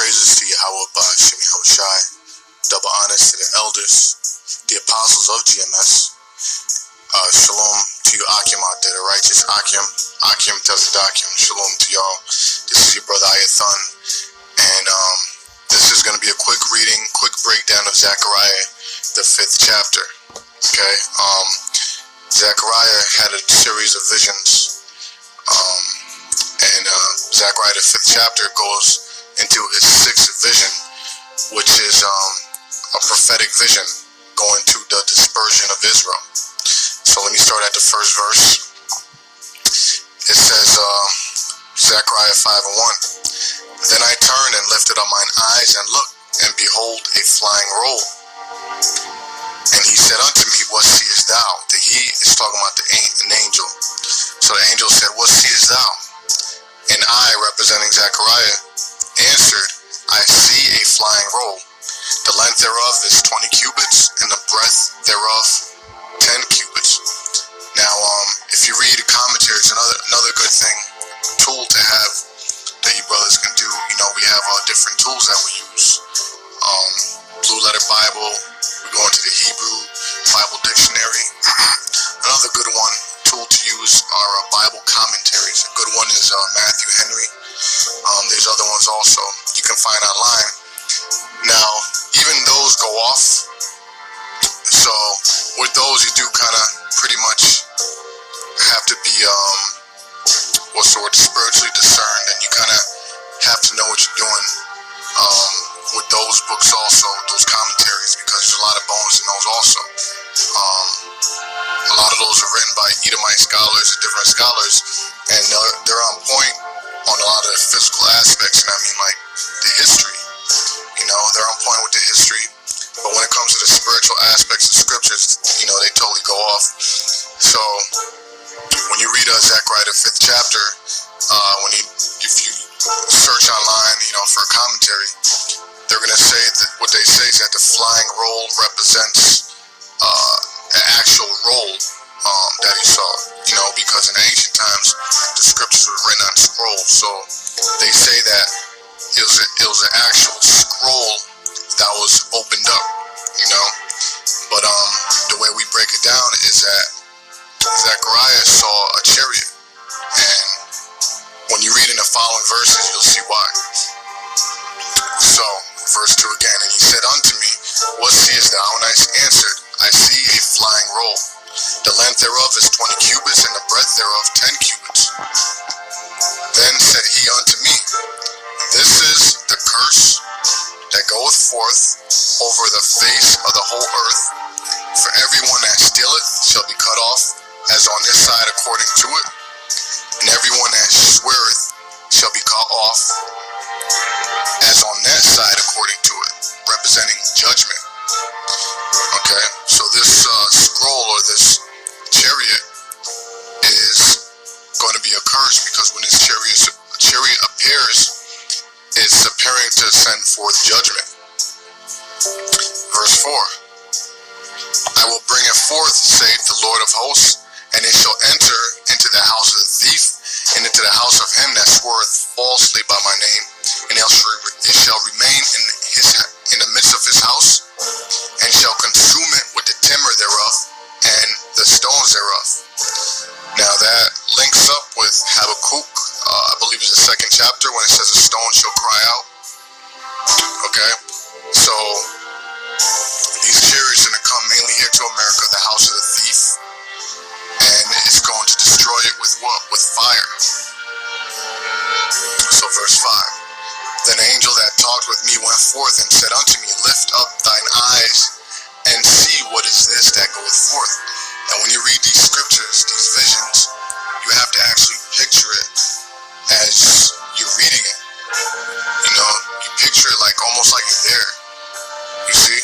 praises to Yahweh Ba'ashim Yahushai. Double honors to the elders, the apostles of GMS. Shalom to you, Akim out there, the righteous Akim. Akim Tazadakim. Shalom to y'all. This is your brother Ayathon. And this is going to be a quick reading, quick breakdown of Zechariah, the 5th chapter. Okay. Zechariah had a series of visions. And Zechariah, the 5th chapter, goes into his 6th vision, which is a prophetic vision going to the dispersion of Israel. So let me start at the first verse. It says, Zechariah 5:1. Then I turned and lifted up mine eyes and looked, and behold, a flying roll. And he said unto me, What seest thou? The he is talking about an angel. So the angel said, What seest thou? And I, representing Zechariah, answered, I see a flying roll. The length thereof is 20 cubits, and the breadth thereof 10 cubits. Now, if you read the commentaries, another good tool to have that you brothers can do, we have different tools that we use. Blue Letter Bible, we go into the Hebrew Bible Dictionary. Another good tool to use are Bible commentaries. A good one is Matthew Henry. There's other ones also you can find online. Now, even those go off. So with those, you do kind of pretty much have to be, spiritually discerned, and you kind of have to know what you're doing with those books also, those commentaries, because there's a lot of bones in those also. A lot of those are written by Edomite scholars and different scholars, and they're on point on a lot of the physical aspects, and I mean like the history. They're on point with the history, but when it comes to the spiritual aspects of scriptures, they totally go off. So when you read Zechariah the 5th chapter, if you search online, for a commentary, they're gonna say that what they say is that the flying roll represents an actual roll that he saw. Because in the ancient times the scriptures were written on scrolls, so they say that it was an actual scroll that was opened up, But the way we break it down is that Zechariah saw a chariot, and when you read in the following verses, you'll see why. So, verse 2 again, and he said unto me, What seest thou? And I answered, I see a flying roll. The length thereof is 20 cubits, and the breadth thereof 10 cubits. Then said he unto me, This is the curse that goeth forth over the face of the whole earth. For everyone that stealeth shall be cut off, as on this side according to it, and everyone that sweareth shall be cut off, as on that side according to it, representing judgment. Okay, so this scroll or this chariot is going to be a curse, because when this chariot appears, it's appearing to send forth judgment. Verse 4. I will bring it forth, saith the Lord of hosts, and it shall enter into the house of the thief, and into the house of him that sweareth falsely by my name, and it shall remain in the midst of his house, and shall consume it with the timber thereof, and the stones thereof. Now that links up with Habakkuk, I believe it's the 2nd chapter, when it says a stone shall cry out. Okay, so these chariots are going to come mainly here to America, the house of the thief, and it's going to destroy it with what? With fire. So verse 5. Then the angel that talked with me went forth and said unto me, Lift up thine eyes and see what is this that goeth forth. And when you read these scriptures, these visions, you have to actually picture it as you're reading it. You picture it like almost like you're there. You see?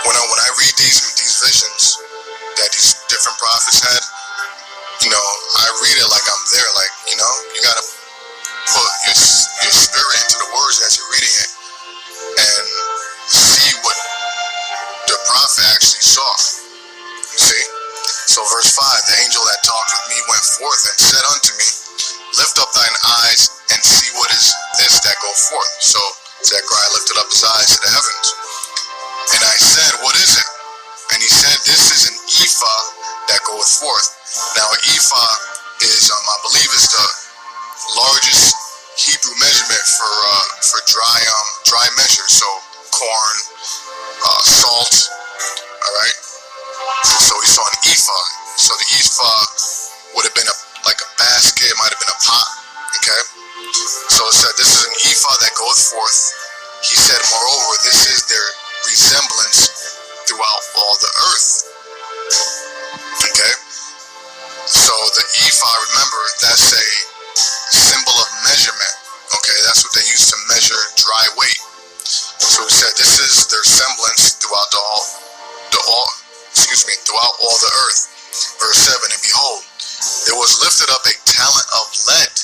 When I read these visions that these different prophets had, I read it like I'm there. Like, you gotta put your spirit into the words as you're reading it and see what the prophet actually saw. You see? So verse 5, the angel that talked with me went forth and said unto me, Lift up thine eyes and see what is this dry measure. So corn, salt. All right. So we saw an ephah. So the ephah would have been like a basket. It might have been a pot. Okay. So it said, this is an ephah that goeth forth. He said, moreover, this is their resemblance throughout all the earth. Okay. So the ephah, remember, that's a symbol of measurement. Okay, that's what they used to measure dry weight. So he said, this is their semblance throughout throughout all the earth. Verse 7, and behold, there was lifted up a talent of lead,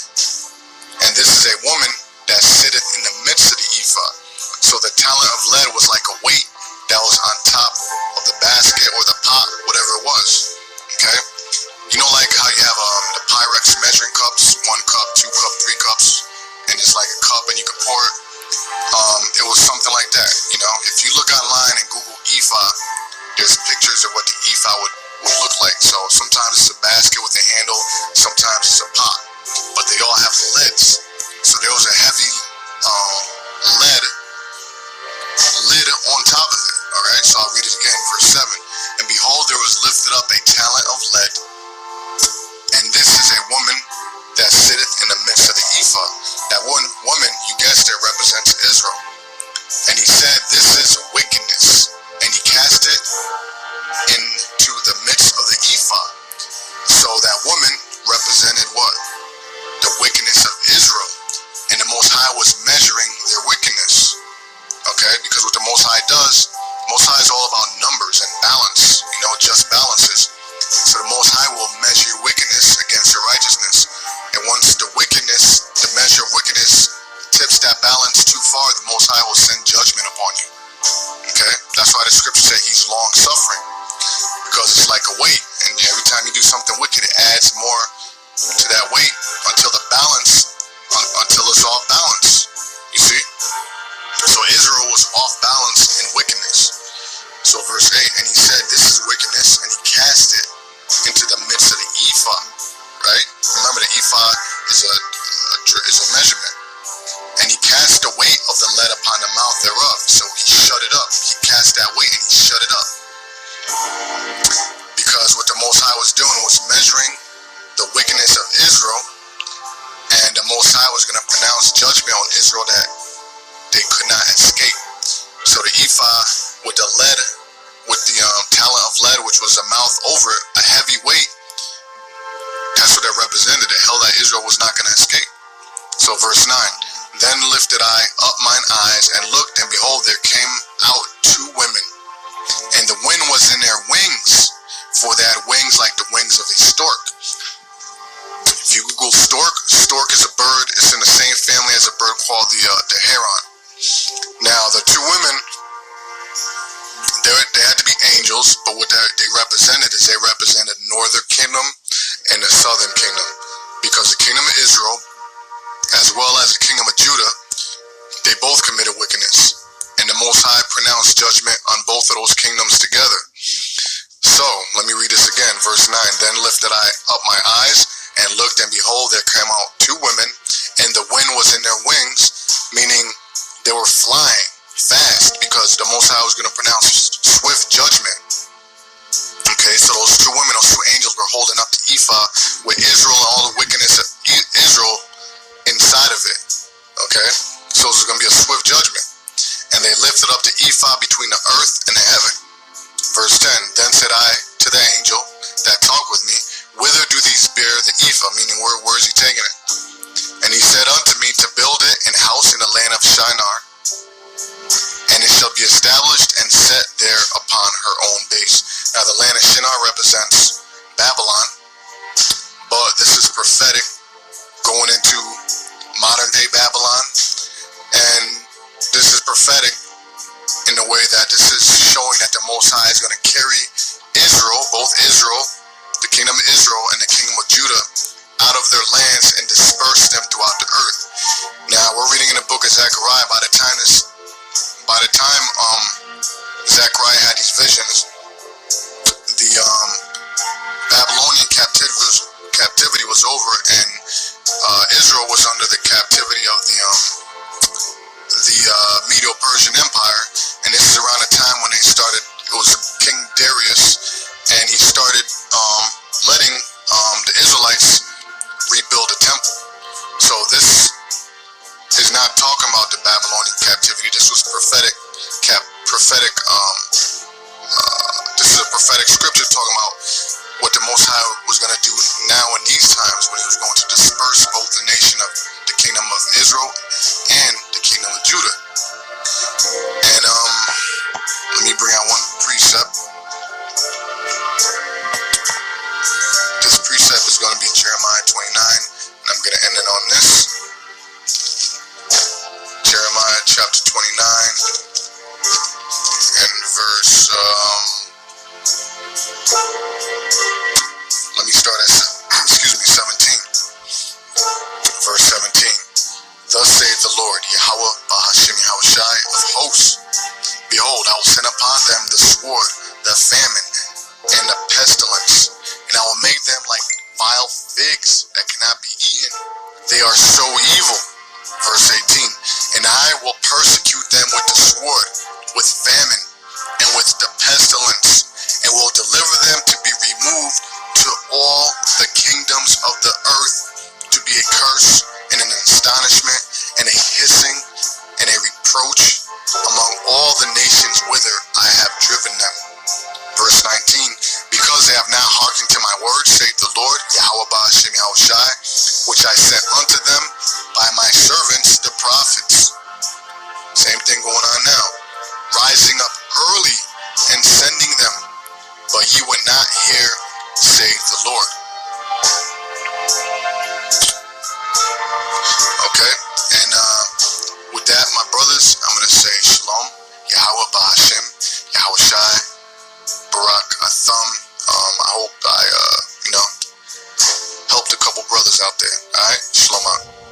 and this is a woman that sitteth in the midst of the ephah. So the talent of lead was like a weight that was on top of the basket or the pot, whatever it was. Okay? You know, like how you have the Pyrex measuring cups, 1 cup, 2 cup, 3 cups, and it's like a cup and you can pour it. It was something like that. You know, if you look online and Google ephah, there's pictures of what the ephah would look like. So sometimes it's a basket with a handle, sometimes it's a pot, but they all have lids. So there was a heavy lead lid on top of it. All right, so I'll read it again, verse 7. And behold, there was lifted up a talent of lead, and this is a woman that sitteth in the midst of the ephah. That one woman, you guessed it, represents Israel. And he said, this is wickedness. And he cast it into the midst of the ephah. So that woman represented what? The wickedness of Israel. And the Most High was measuring their wickedness. Okay? Because what the Most High does, Most High is all about numbers and balance. You know, just balances. So the Most High will measure your wickedness against your righteousness. And once the measure of wickedness tips that balance too far, the Most High will send judgment upon you. Okay? That's why the scripture says he's long suffering. Because it's like a weight. And every time you do something wicked, it adds more to that weight until it's off balance. You see? So Israel was off balance in wickedness. So verse 8, and he said, this is wickedness, and he cast it into the midst of the ephah. Right? Remember, the ephah is a measurement. And he cast the weight of the lead upon the mouth thereof. So he shut it up. He cast that weight and he shut it up. Because what the Most High was doing was measuring the wickedness of Israel, and the Most High was going to pronounce judgment on Israel that they could not escape. So the ephah with the lead, with the talent of lead, which was a mouth over it, a heavy weight, that's what it represented. It held that Israel was not going to escape. So verse 9, then lifted I up mine eyes and looked, and behold, there came out 2 women, and the wind was in their wings, for they had wings like the wings of a stork. If you Google stork is a bird. It's in the same family as a bird called the heron. Now, the 2 women, they had to be angels, but what they represented is they represented the northern kingdom and the southern kingdom. Because the kingdom of Israel, as well as the kingdom of Judah, they both committed wickedness. And the Most High pronounced judgment on both of those kingdoms together. So, let me read this again, verse 9. Then lifted I up my eyes and looked, and behold, there came out 2 women, and the wind was in their wings, meaning they were flying fast, because the Most High was going to pronounce swift judgment. Okay, so those 2 women, those 2 angels were holding up the ephah with Israel and all the wickedness of Israel inside of it. Okay, so this is going to be a swift judgment. And they lifted up the ephah between the earth and the heaven. Verse 10, then said I to the angel that talked with me, whither do these bear the ephah? Meaning, where is he taking it? And he said unto me, to build it an house in the land of Shinar, and it shall be established and set there upon her own base. Now the land of Shinar represents Babylon, but this is prophetic going into modern day Babylon, and this is prophetic in the way that this is showing that the Most High is going to carry Israel, both Israel, the kingdom of Israel and the kingdom of Judah, out of their lands and disperse them throughout the earth. Now we're reading in the book of Zechariah. By the time Zechariah had these visions, the Babylonian captivity was over, and Israel was under the captivity of the Medo-Persian Empire, and this is around the time when they started. It was King Darius, and he started letting the Israelites rebuild the temple. So this is not talking about the Babylonian captivity. This was prophetic. This is a prophetic scripture talking about what the Most High was going to do now in these times, when he was going to disperse both the nation of the kingdom of Israel and the kingdom of Judah. And let me bring out one precept. This precept is going to be Jeremiah 29, and I'm going to end it on this. Jeremiah chapter 29 and verse, let me start at, 17. Verse 17. Thus saith the Lord, Yahweh Bahashim Yahushai of hosts, behold, I will send upon them the sword, the famine, and the pestilence, and I will make them like vile figs that cannot be eaten. They are so evil. Verse 18. And I will persecute them with the sword, with famine, and with the pestilence, and will deliver them to be removed to all the kingdoms of the earth, to be a curse and an astonishment and a hissing and a reproach among all the nations whither I have driven them. Verse 19. Because they have not hearkened to my word, saith the Lord, Yahweh Ba'ashem Yahushai, which I sent unto them by my servants the prophets. Same thing going on now. Rising up early and sending them, but ye would not hear, saith the Lord. Okay, and with that, my brothers, I'm going to say Shalom, Yahweh Ba'ashem, Yahushai, Barak Atham. I hope I, helped a couple brothers out there. All right, Shalom out.